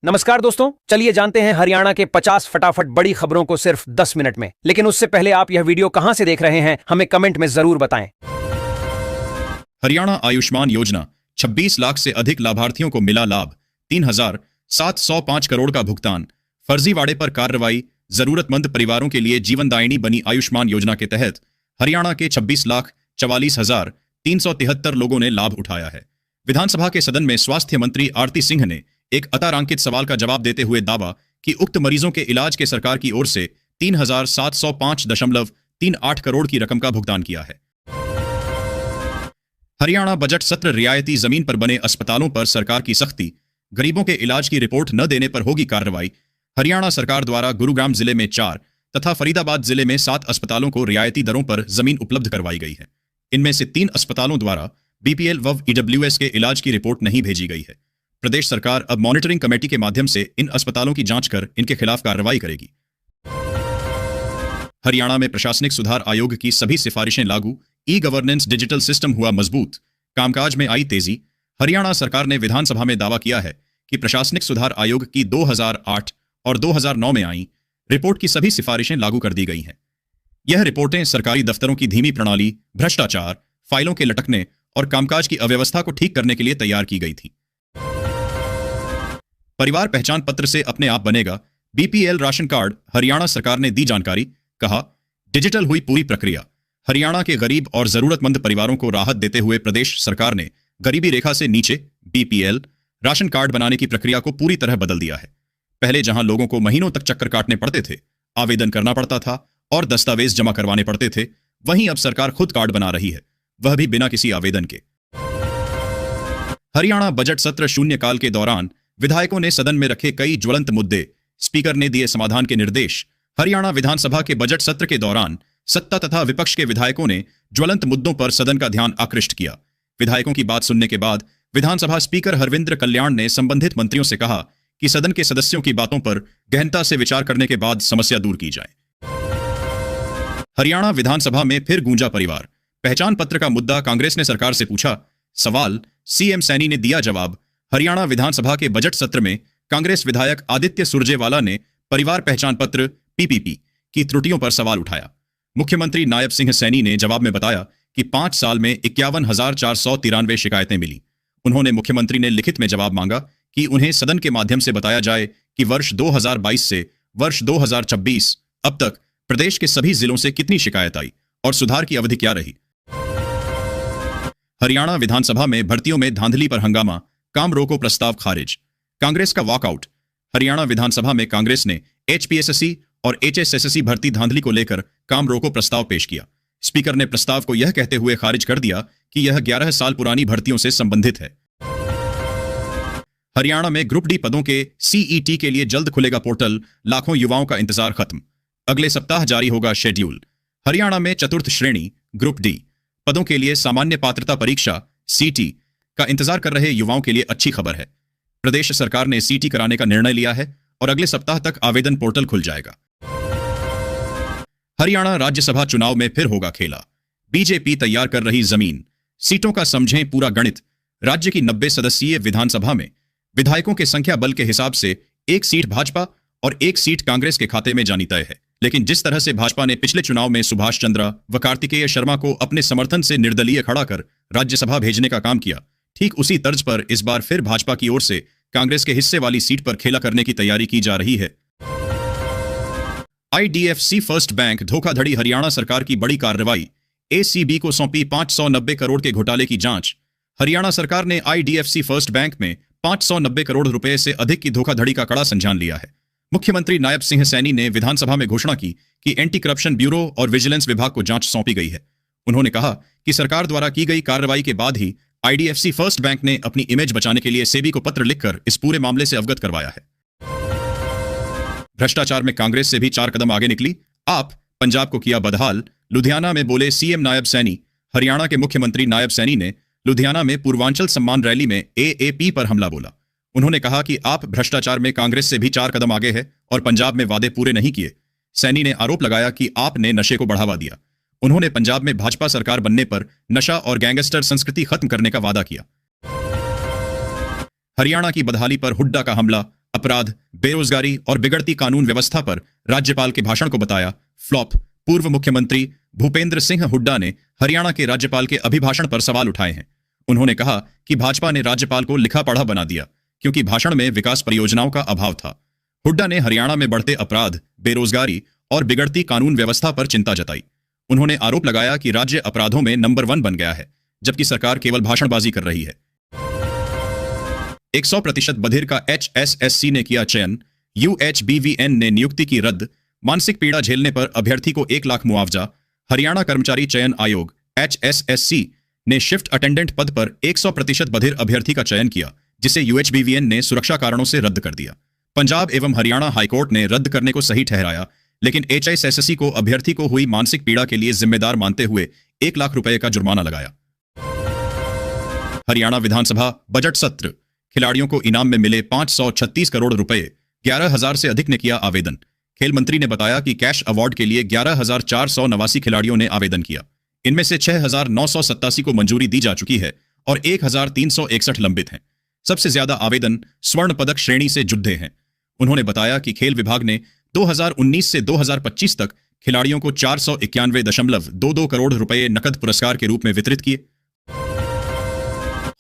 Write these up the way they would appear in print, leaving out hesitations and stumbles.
नमस्कार दोस्तों, चलिए जानते हैं हरियाणा के 50 फटाफट बड़ी खबरों को सिर्फ 10 मिनट में। लेकिन उससे पहले आप यह वीडियो कहां से देख रहे हैं, हमें कमेंट में जरूर बताएं। हरियाणा आयुष्मान योजना 26 लाख से अधिक लाभार्थियों को मिला लाभ, 3,705 करोड़ का भुगतान। फर्जीवाड़े पर कार्रवाई, जरूरतमंद परिवारों के लिए जीवनदायिनी बनी आयुष्मान योजना के तहत हरियाणा के 26,44,373 लोगों ने लाभ उठाया है। विधानसभा के सदन में स्वास्थ्य मंत्री आरती सिंह ने एक अतारांकित सवाल का जवाब देते हुए दावा कि उक्त मरीजों के इलाज के सरकार की ओर से 3,705.38 करोड़ की रकम का भुगतान किया है। हरियाणा बजट सत्र, रियायती जमीन पर बने अस्पतालों पर सरकार की सख्ती, गरीबों के इलाज की रिपोर्ट न देने पर होगी कार्रवाई। हरियाणा सरकार द्वारा गुरुग्राम जिले में 4 तथा फरीदाबाद जिले में 7 अस्पतालों को रियायती दरों पर जमीन उपलब्ध करवाई गई है। इनमें से 3 अस्पतालों द्वारा बीपीएल व ईडब्ल्यूएस के इलाज की रिपोर्ट नहीं भेजी गई है। प्रदेश सरकार अब मॉनिटरिंग कमेटी के माध्यम से इन अस्पतालों की जांच कर इनके खिलाफ कार्रवाई करेगी। हरियाणा में प्रशासनिक सुधार आयोग की सभी सिफारिशें लागू, ई गवर्नेंस डिजिटल सिस्टम हुआ मजबूत, कामकाज में आई तेजी। हरियाणा सरकार ने विधानसभा में दावा किया है कि प्रशासनिक सुधार आयोग की 2008 और 2009 में आई रिपोर्ट की सभी सिफारिशें लागू कर दी गई हैं। यह रिपोर्टें सरकारी दफ्तरों की धीमी प्रणाली, भ्रष्टाचार, फाइलों के लटकने और कामकाज की अव्यवस्था को ठीक करने के लिए तैयार की गई थी। परिवार पहचान पत्र से अपने आप बनेगा बीपीएल राशन कार्ड, हरियाणा सरकार ने दी जानकारी। कहा, डिजिटल हुई पूरी प्रक्रिया। हरियाणा के गरीब और जरूरतमंद परिवारों को राहत देते हुए प्रदेश सरकार ने गरीबी रेखा से नीचे बीपीएल राशन कार्ड बनाने की प्रक्रिया को पूरी तरह बदल दिया है। पहले जहां लोगों को महीनों तक चक्कर काटने पड़ते थे, आवेदन करना पड़ता था और दस्तावेज जमा करवाने पड़ते थे, वहीं अब सरकार खुद कार्ड बना रही है, वह भी बिना किसी आवेदन के। हरियाणा बजट सत्र शून्यकाल के दौरान विधायकों ने सदन में रखे कई ज्वलंत मुद्दे, स्पीकर ने दिए समाधान के निर्देश। हरियाणा विधानसभा के बजट सत्र के दौरान सत्ता तथा विपक्ष के विधायकों ने ज्वलंत मुद्दों पर सदन का ध्यान आकृष्ट किया। विधायकों की बात सुनने के बाद विधानसभा स्पीकर हरविंद्र कल्याण ने संबंधित मंत्रियों से कहा कि सदन के सदस्यों की बातों पर गहनता से विचार करने के बाद समस्या दूर की जाए। हरियाणा विधानसभा में फिर गूंजा परिवार पहचान पत्र का मुद्दा, कांग्रेस ने सरकार से पूछा सवाल, सीएम सैनी ने दिया जवाब। हरियाणा विधानसभा के बजट सत्र में कांग्रेस विधायक आदित्य सुरजेवाला ने परिवार पहचान पत्र पीपीपी की त्रुटियों पर सवाल उठाया। मुख्यमंत्री नायब सिंह सैनी ने जवाब में बताया कि 5 साल में 51,493 शिकायतें मिली। उन्होंने मुख्यमंत्री ने लिखित में जवाब मांगा कि उन्हें सदन के माध्यम से बताया जाए कि वर्ष 2022 से वर्ष 2026 अब तक प्रदेश के सभी जिलों से कितनी शिकायत आई और सुधार की अवधि क्या रही। हरियाणा विधानसभा में भर्तियों में धांधली पर हंगामा, काम रोको प्रस्ताव खारिज। कांग्रेस का वॉकआउट। हरियाणा विधानसभा में कांग्रेस ने एचपीएसएससी और एचएसएससी भर्ती धांधली को लेकर काम रोको प्रस्ताव पेश किया। स्पीकर ने प्रस्ताव को यह कहते हुए खारिज कर दिया कि यह 11 साल पुरानी भर्तियों से संबंधित है। हरियाणा में ग्रुप डी पदों के सीईटी के लिए जल्द खुलेगा पोर्टल, लाखों युवाओं का इंतजार खत्म। अगले सप्ताह जारी होगा शेड्यूल। हरियाणा में चतुर्थ श्रेणी ग्रुप डी पदों के लिए सामान्य पात्रता परीक्षा सीटी का इंतजार कर रहे युवाओं के लिए अच्छी खबर है। प्रदेश सरकार ने सीटी कराने का निर्णय लिया है और अगले सप्ताह तक आवेदन पोर्टल खुल जाएगा। हरियाणा राज्यसभा चुनाव में फिर होगा खेला। बीजेपी तैयार कर रही जमीन, सीटों का समझें पूरा गणित। राज्य की 90 सदस्यीय विधानसभा में विधायकों के संख्या बल के हिसाब से 1 सीट भाजपा और 1 सीट कांग्रेस के खाते में जानी तय है। लेकिन जिस तरह से भाजपा ने पिछले चुनाव में सुभाष चंद्रा व कार्तिकेय शर्मा को अपने समर्थन से निर्दलीय खड़ा कर राज्यसभा भेजने का काम किया, ठीक उसी तर्ज पर इस बार फिर भाजपा की ओर से कांग्रेस के हिस्से वाली सीट पर खेला करने की तैयारी की जा रही है। आईडीएफसी फर्स्ट बैंक धोखाधड़ी, हरियाणा सरकार की बड़ी कार्रवाई। एसीबी को सौंपी 590 करोड़ के घोटाले की जांच। हरियाणा सरकार ने आईडीएफसी फर्स्ट बैंक में 590 करोड़ रुपए से अधिक की धोखाधड़ी का कड़ा संज्ञान लिया है। मुख्यमंत्री नायब सिंह सैनी ने विधानसभा में घोषणा की कि एंटी करप्शन ब्यूरो और विजिलेंस विभाग को जांच सौंपी गई है। उन्होंने कहा कि सरकार द्वारा की गई कार्रवाई के बाद ही आईडीएफसी फर्स्ट बैंक ने अपनी इमेज बचाने के लिए सेबी को पत्र लिखकर इस पूरे मामले से अवगत करवाया है। भ्रष्टाचार में कांग्रेस से भी 4 कदम आगे निकली। आप पंजाब को किया बदहाल, लुधियाना में बोले सीएम नायब सैनी। हरियाणा के मुख्यमंत्री नायब सैनी ने लुधियाना में पूर्वांचल सम्मान रैली में एएपी पर हमला बोला। उन्होंने कहा कि आप भ्रष्टाचार में कांग्रेस से भी 4 कदम आगे है और पंजाब में वादे पूरे नहीं किए। सैनी ने आरोप लगाया कि आपने नशे को बढ़ावा दिया। उन्होंने पंजाब में भाजपा सरकार बनने पर नशा और गैंगस्टर संस्कृति खत्म करने का वादा किया। हरियाणा की बदहाली पर हुड्डा का हमला, अपराध, बेरोजगारी और बिगड़ती कानून व्यवस्था पर राज्यपाल के भाषण को बताया फ्लॉप। पूर्व मुख्यमंत्री भूपेंद्र सिंह हुड्डा ने हरियाणा के राज्यपाल के अभिभाषण पर सवाल उठाए हैं। उन्होंने कहा कि भाजपा ने राज्यपाल को लिखा पढ़ा बना दिया क्योंकि भाषण में विकास परियोजनाओं का अभाव था। हुड्डा ने हरियाणा में बढ़ते अपराध, बेरोजगारी और बिगड़ती कानून व्यवस्था पर चिंता जताई। उन्होंने आरोप लगाया कि राज्य अपराधों में नंबर 1 बन गया है, जबकि सरकार केवल भाषणबाजी कर रही है। 100% बधिर का HSSC ने किया चयन। UHBVN ने नियुक्ति की रद्द। मानसिक पीड़ा झेलने पर अभ्यर्थी को 1 लाख मुआवजा। हरियाणा कर्मचारी चयन आयोग HSSC ने शिफ्ट अटेंडेंट पद पर 100% बधिर अभ्यर्थी का चयन किया, जिसे UHBVN ने सुरक्षा कारणों से रद्द कर दिया। पंजाब एवं हरियाणा हाईकोर्ट ने रद्द करने को सही ठहराया, लेकिन HSSC को अभ्यर्थी को हुई मानसिक पीड़ा के लिए जिम्मेदार मानते हुए 1 लाख रुपए का जुर्माना लगाया। हरियाणा विधानसभा बजट सत्र। खिलाड़ियों को इनाम में मिले 536 करोड़ रुपए। 11,000 से अधिक ने किया आवेदन। खेल मंत्री ने बताया कि कैश अवार्ड के लिए 11,489 खिलाड़ियों ने आवेदन किया। इनमें से 6,987 को मंजूरी दी जा चुकी है और 1,361 लंबित हैं। सबसे ज्यादा आवेदन स्वर्ण पदक श्रेणी से जुड़े हैं। उन्होंने बताया कि खेल विभाग ने 2019 से 2025 तक खिलाड़ियों को 491.22 करोड़ रुपए नकद पुरस्कार के रूप में वितरित किए।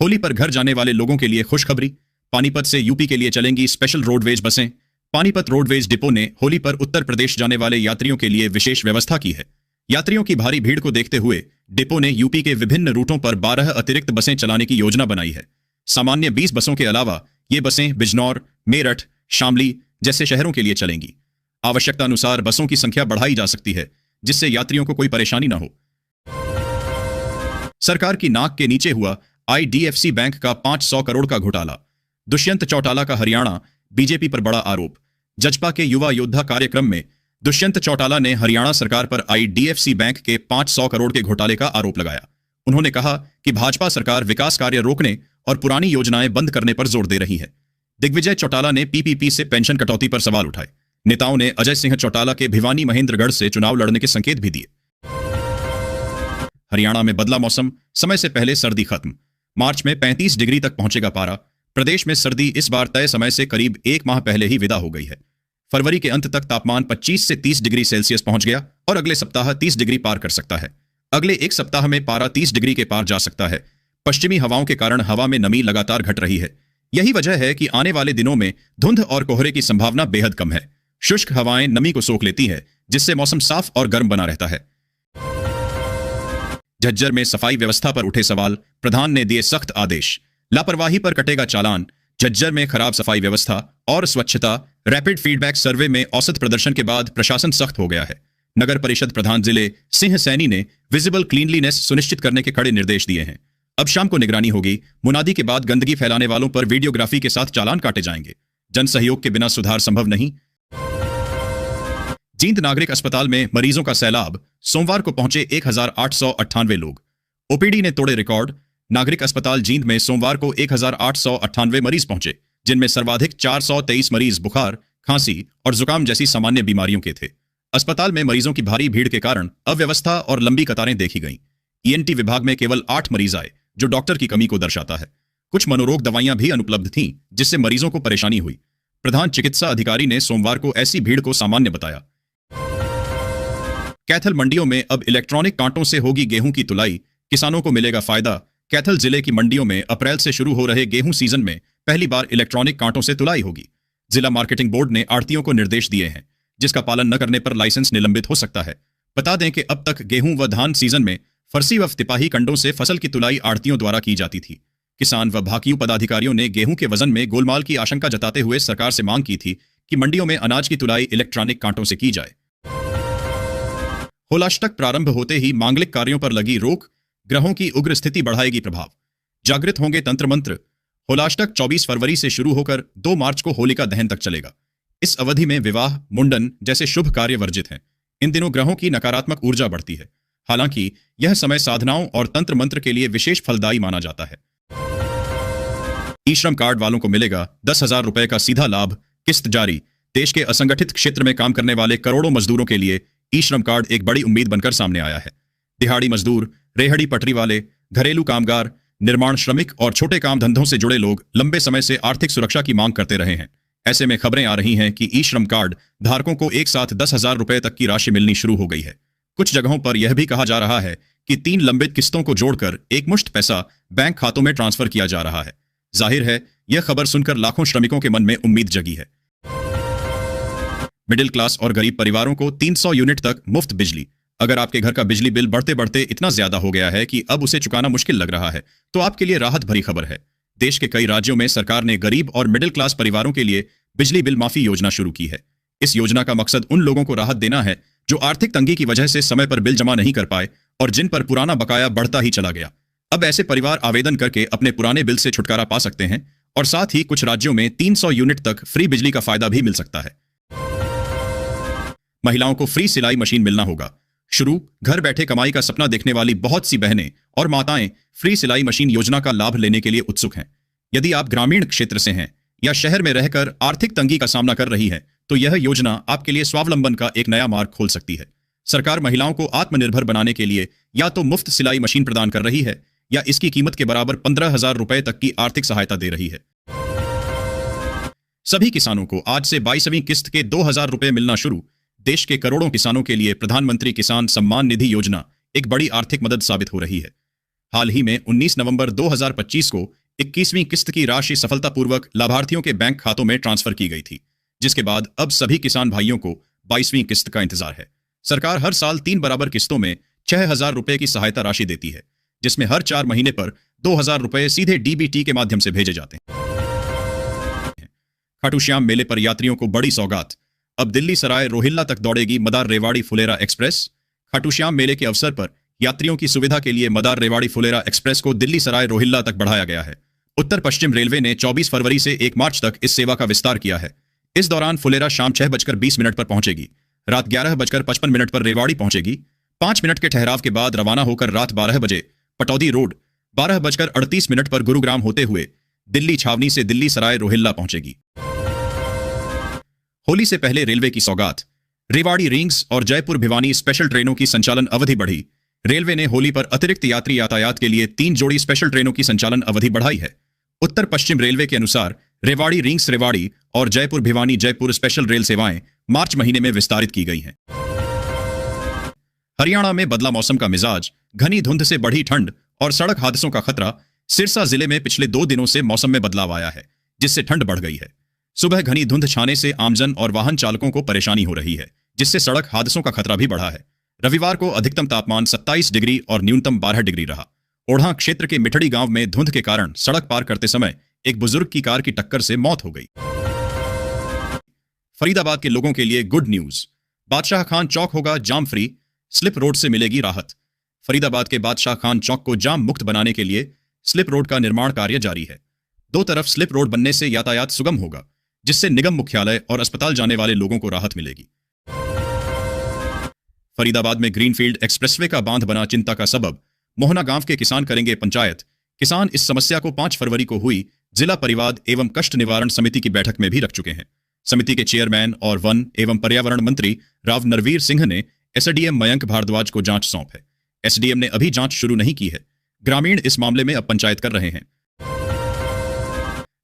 होली पर घर जाने वाले लोगों के लिए खुशखबरी। पानीपत से यूपी के लिए चलेंगी स्पेशल रोडवेज बसें। पानीपत रोडवेज डिपो ने होली पर उत्तर प्रदेश जाने वाले यात्रियों के लिए विशेष व्यवस्था की है। यात्रियों की भारी भीड़ को देखते हुए डिपो ने यूपी के विभिन्न रूटों पर 12 अतिरिक्त बसें चलाने की योजना बनाई है। सामान्य 20 बसों के अलावा ये बसें बिजनौर, मेरठ, शामली जैसे शहरों के लिए चलेंगी। आवश्यकता अनुसार बसों की संख्या बढ़ाई जा सकती है, जिससे यात्रियों को कोई परेशानी न हो। सरकार की नाक के नीचे हुआ IDFC बैंक का 500 करोड़ का घोटाला। दुष्यंत चौटाला का हरियाणा बीजेपी पर बड़ा आरोप। जजपा के युवा योद्धा कार्यक्रम में दुष्यंत चौटाला ने हरियाणा सरकार पर IDFC बैंक के 500 करोड़ के घोटाले का आरोप लगाया। उन्होंने कहा कि भाजपा सरकार विकास कार्य रोकने और पुरानी योजनाएं बंद करने पर जोर दे रही है। दिग्विजय चौटाला ने PPP से पेंशन कटौती पर सवाल उठाए। नेताओं ने अजय सिंह चौटाला के भिवानी महेंद्रगढ़ से चुनाव लड़ने के संकेत भी दिए। हरियाणा में बदला मौसम, समय से पहले सर्दी खत्म। मार्च में 35 डिग्री तक पहुंचेगा पारा। प्रदेश में सर्दी इस बार तय समय से करीब 1 माह पहले ही विदा हो गई है। फरवरी के अंत तक तापमान 25 से 30 डिग्री सेल्सियस पहुंच गया और अगले सप्ताह 30 डिग्री पार कर सकता है। अगले 1 सप्ताह में पारा 30 डिग्री के पार जा सकता है। पश्चिमी हवाओं के कारण हवा में नमी लगातार घट रही है। यही वजह है कि आने वाले दिनों में धुंध और कोहरे की संभावना बेहद कम है। शुष्क हवाएं नमी को सोख लेती है, जिससे मौसम साफ और गर्म बना रहता है। झज्जर में सफाई व्यवस्था पर उठे सवाल, प्रधान ने दिए सख्त आदेश। लापरवाही पर कटेगा चालान। झज्जर में खराब सफाई व्यवस्था और स्वच्छता रैपिड फीडबैक सर्वे में औसत प्रदर्शन के बाद प्रशासन सख्त हो गया है। नगर परिषद प्रधान जिले सिंह सैनी ने विजिबल क्लीनलीनेस सुनिश्चित करने के कड़े निर्देश दिए हैं। अब शाम को निगरानी होगी। मुनादी के बाद गंदगी फैलाने वालों पर वीडियोग्राफी के साथ चालान काटे जाएंगे। जन सहयोग के बिना सुधार संभव नहीं। जींद नागरिक अस्पताल में मरीजों का सैलाब। सोमवार को पहुंचे 1,898 लोग। ओपीडी ने तोड़े रिकॉर्ड। नागरिक अस्पताल जींद में सोमवार को 1,898 मरीज पहुंचे, जिनमें सर्वाधिक 423 मरीज बुखार, खांसी और जुकाम जैसी सामान्य बीमारियों के थे। अस्पताल में मरीजों की भारी भीड़ के कारण अव्यवस्था और लंबी कतारें देखी गईं। ENT विभाग में केवल 8 मरीज आए, जो डॉक्टर की कमी को दर्शाता है। कुछ मनोरोग दवाइयां भी अनुपलब्ध थीं, जिससे मरीजों को परेशानी हुई। प्रधान चिकित्सा अधिकारी ने सोमवार को ऐसी भीड़ को सामान्य बताया। कैथल मंडियों में अब इलेक्ट्रॉनिक कांटों से होगी गेहूं की तुलाई। किसानों को मिलेगा फायदा। कैथल जिले की मंडियों में अप्रैल से शुरू हो रहे गेहूं सीजन में पहली बार इलेक्ट्रॉनिक कांटों से तुलाई होगी। जिला मार्केटिंग बोर्ड ने आड़तियों को निर्देश दिए हैं, जिसका पालन न करने पर लाइसेंस निलंबित हो सकता है। बता दें कि अब तक गेहूं व धान सीजन में फरसी व तिपाही कंडों से फसल की तुलाई आड़तियों द्वारा की जाती थी। किसान व भाकियू पदाधिकारियों ने गेहूं के वजन में गोलमाल की आशंका जताते हुए सरकार से मांग की थी कि मंडियों में अनाज की तुलाई इलेक्ट्रॉनिक कांटों से की जाए। होलाष्टक प्रारंभ होते ही मांगलिक कार्यों पर लगी रोक। ग्रहों की उग्र स्थिति बढ़ाएगी प्रभाव। जागृत होंगे तंत्र मंत्र। होलाष्टक 24 फरवरी से शुरू होकर 2 मार्च को होलिका दहन तक चलेगा। इस अवधि में विवाह, मुंडन जैसे शुभ कार्य वर्जित हैं। इन दिनों ग्रहों की नकारात्मक ऊर्जा बढ़ती है। हालांकि यह समय साधनाओं और तंत्र मंत्र के लिए विशेष फलदायी माना जाता है। ई-श्रम कार्ड वालों को मिलेगा 10,000 रुपए का सीधा लाभ। किस्त जारी। देश के असंगठित क्षेत्र में काम करने वाले करोड़ों मजदूरों के लिए ई-श्रम कार्ड एक बड़ी उम्मीद बनकर सामने आया है। दिहाड़ी मजदूर, रेहड़ी पटरी वाले, घरेलू कामगार, निर्माण श्रमिक और छोटे काम धंधों से जुड़े लोग लंबे समय से आर्थिक सुरक्षा की मांग करते रहे हैं। ऐसे में खबरें आ रही हैं कि ई श्रम कार्ड धारकों को एक साथ 10,000 रुपए तक की राशि मिलनी शुरू हो गई है। कुछ जगहों पर यह भी कहा जा रहा है कि 3 लंबित किस्तों को जोड़कर एक मुश्त पैसा बैंक खातों में ट्रांसफर किया जा रहा है। जाहिर है, यह खबर सुनकर लाखों श्रमिकों के मन में उम्मीद जगी है। मिडिल क्लास और गरीब परिवारों को 300 यूनिट तक मुफ्त बिजली। अगर आपके घर का बिजली बिल बढ़ते बढ़ते इतना ज्यादा हो गया है कि अब उसे चुकाना मुश्किल लग रहा है, तो आपके लिए राहत भरी खबर है। देश के कई राज्यों में सरकार ने गरीब और मिडिल क्लास परिवारों के लिए बिजली बिल माफी योजना शुरू की है। इस योजना का मकसद उन लोगों को राहत देना है जो आर्थिक तंगी की वजह से समय पर बिल जमा नहीं कर पाए और जिन पर पुराना बकाया बढ़ता ही चला गया। अब ऐसे परिवार आवेदन करके अपने पुराने बिल से छुटकारा पा सकते हैं और साथ ही कुछ राज्यों में 300 यूनिट तक फ्री बिजली का फायदा भी मिल सकता है। महिलाओं को फ्री सिलाई मशीन मिलना होगा। शुरू घर बैठे कमाई का सपना देखने वाली बहुत सी बहनें और माताएं फ्री सिलाई मशीन योजना का लाभ लेने के लिए उत्सुक हैं। यदि आप ग्रामीण क्षेत्र से हैं या शहर में रहकर आर्थिक तंगी का सामना कर रही हैं, तो यह योजना आपके लिए स्वावलंबन का एक नया मार्ग खोल सकती है। सरकार महिलाओं को आत्मनिर्भर बनाने के लिए या तो मुफ्त सिलाई मशीन प्रदान कर रही है या इसकी कीमत के बराबर 15,000 रुपए तक की आर्थिक सहायता दे रही है। सभी किसानों को आज से 22वीं किस्त के 2,000 रुपए मिलना शुरू। देश के करोड़ों किसानों के लिए प्रधानमंत्री किसान सम्मान निधि योजना एक बड़ी आर्थिक मदद साबित हो रही है। हाल ही में 19 नवंबर 2025 को 21वीं किस्त की राशि सफलतापूर्वक लाभार्थियों के बैंक खातों में ट्रांसफर की गई थी, जिसके बाद अब सभी किसान भाइयों को 22वीं किस्त का इंतजार है। सरकार हर साल 3 बराबर किस्तों में 6,000 रुपए की सहायता राशि देती है, जिसमें हर 4 महीने पर 2,000 रुपए सीधे डीबीटी के माध्यम से भेजे जाते हैं। खाटू श्याम मेले पर यात्रियों को बड़ी सौगात। अब दिल्ली सराय रोहिल्ला तक दौड़ेगी मदार रेवाड़ी फुलेरा एक्सप्रेस। खाटू श्याम मेले के अवसर पर यात्रियों की सुविधा के लिए मदार रेवाड़ी फुलेरा एक्सप्रेस को दिल्ली सराय रोहिल्ला तक बढ़ाया गया है। उत्तर पश्चिम रेलवे ने 24 फरवरी से 1 मार्च तक इस सेवा का विस्तार किया है। इस दौरान फुलेरा शाम 6:20 पर पहुंचेगी, रात 11:55 पर रेवाड़ी पहुंचेगी, 5 मिनट के ठहराव के बाद रवाना होकर रात 12 बजे पटौदी रोड, 12:38 पर गुरुग्राम होते हुए दिल्ली छावनी से दिल्ली सराय रोहिल्ला पहुंचेगी। होली से पहले रेलवे की सौगात। रेवाड़ी रिंग्स और जयपुर भिवानी स्पेशल ट्रेनों की संचालन अवधि बढ़ी। रेलवे ने होली पर अतिरिक्त यात्री यातायात के लिए 3 जोड़ी स्पेशल ट्रेनों की संचालन अवधि बढ़ाई है। उत्तर पश्चिम रेलवे के अनुसार रेवाड़ी रिंग्स रेवाड़ी और जयपुर भिवानी जयपुर स्पेशल रेल सेवाएं मार्च महीने में विस्तारित की गई हैं। हरियाणा में बदला मौसम का मिजाज, घनी धुंध से बढ़ी ठंड और सड़क हादसों का खतरा। सिरसा जिले में पिछले 2 दिनों से मौसम में बदलाव आया है, जिससे ठंड बढ़ गई है। सुबह घनी धुंध छाने से आमजन और वाहन चालकों को परेशानी हो रही है, जिससे सड़क हादसों का खतरा भी बढ़ा है। रविवार को अधिकतम तापमान 27 डिग्री और न्यूनतम 12 डिग्री रहा। ओढ़ा क्षेत्र के मिठड़ी गांव में धुंध के कारण सड़क पार करते समय एक बुजुर्ग की कार की टक्कर से मौत हो गई। फरीदाबाद के लोगों के लिए गुड न्यूज। बादशाह खान चौक होगा जाम फ्री, स्लिप रोड से मिलेगी राहत। फरीदाबाद के बादशाह खान चौक को जाम मुक्त बनाने के लिए स्लिप रोड का निर्माण कार्य जारी है। 2 तरफ स्लिप रोड बनने से यातायात सुगम होगा, जिससे निगम मुख्यालय और अस्पताल जाने वाले लोगों को राहत मिलेगी। फरीदाबाद में ग्रीनफील्ड एक्सप्रेसवे का बांध बना चिंता का सबब। मोहना गांव के किसान करेंगे पंचायत। किसान इस समस्या को 5 फरवरी को हुई जिला परिवाद एवं कष्ट निवारण समिति की बैठक में भी रख चुके हैं। समिति के चेयरमैन और वन एवं पर्यावरण मंत्री राव नरवीर सिंह ने एसडीएम मयंक भारद्वाज को जांच सौंप है। एसडीएम ने अभी जांच शुरू नहीं की है। ग्रामीण इस मामले में अब पंचायत कर रहे हैं।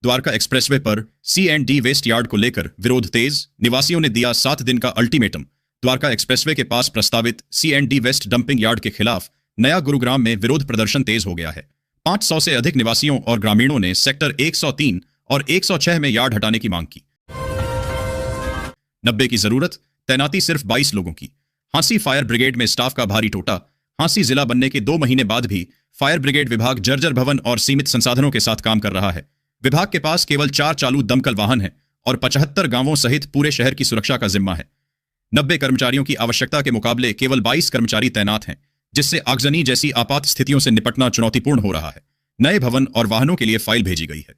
द्वारका एक्सप्रेसवे पर C&D वेस्ट यार्ड को लेकर विरोध तेज। निवासियों ने दिया 7 दिन का अल्टीमेटम। द्वारका एक्सप्रेसवे के पास प्रस्तावित C&D वेस्ट डंपिंग यार्ड के खिलाफ नया गुरुग्राम में विरोध प्रदर्शन तेज हो गया है। 500 से अधिक निवासियों और ग्रामीणों ने सेक्टर 103 और 106 में यार्ड हटाने की मांग की। 90 की जरूरत, तैनाती सिर्फ 22 लोगों की। हांसी फायर ब्रिगेड में स्टाफ का भारी टोटा। हांसी जिला बनने के 2 महीने बाद भी फायर ब्रिगेड विभाग जर्जर भवन और सीमित संसाधनों के साथ काम कर रहा है। विभाग के पास केवल 4 चालू दमकल वाहन हैं और 75 गांवों सहित पूरे शहर की सुरक्षा का जिम्मा है। 90 कर्मचारियों की आवश्यकता के मुकाबले केवल 22 कर्मचारी तैनात हैं, जिससे आगजनी जैसी आपात स्थितियों से निपटना चुनौतीपूर्ण हो रहा है। नए भवन और वाहनों के लिए फाइल भेजी गई है।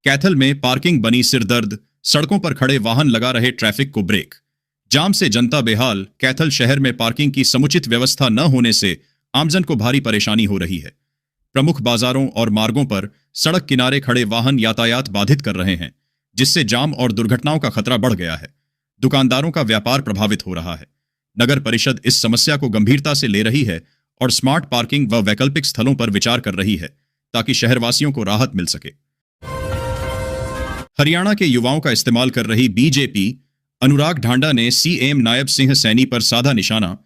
कैथल में पार्किंग बनी सिरदर्द। सड़कों पर खड़े वाहन लगा रहे ट्रैफिक को ब्रेक। जाम से जनता बेहाल। कैथल शहर में पार्किंग की समुचित व्यवस्था न होने से आमजन को भारी परेशानी हो रही है। प्रमुख बाजारों और मार्गों पर सड़क किनारे खड़े वाहन यातायात बाधित कर रहे हैं, जिससे जाम और दुर्घटनाओं का खतरा बढ़ गया है। दुकानदारों का व्यापार प्रभावित हो रहा है। नगर परिषद इस समस्या को गंभीरता से ले रही है और स्मार्ट पार्किंग व वैकल्पिक स्थलों पर विचार कर रही है, ताकि शहरवासियों को राहत मिल सके। हरियाणा के युवाओं का इस्तेमाल कर रही बीजेपी अनुराग ढांडा ने सीएम नायब सिंह सैनी पर साधा निशाना।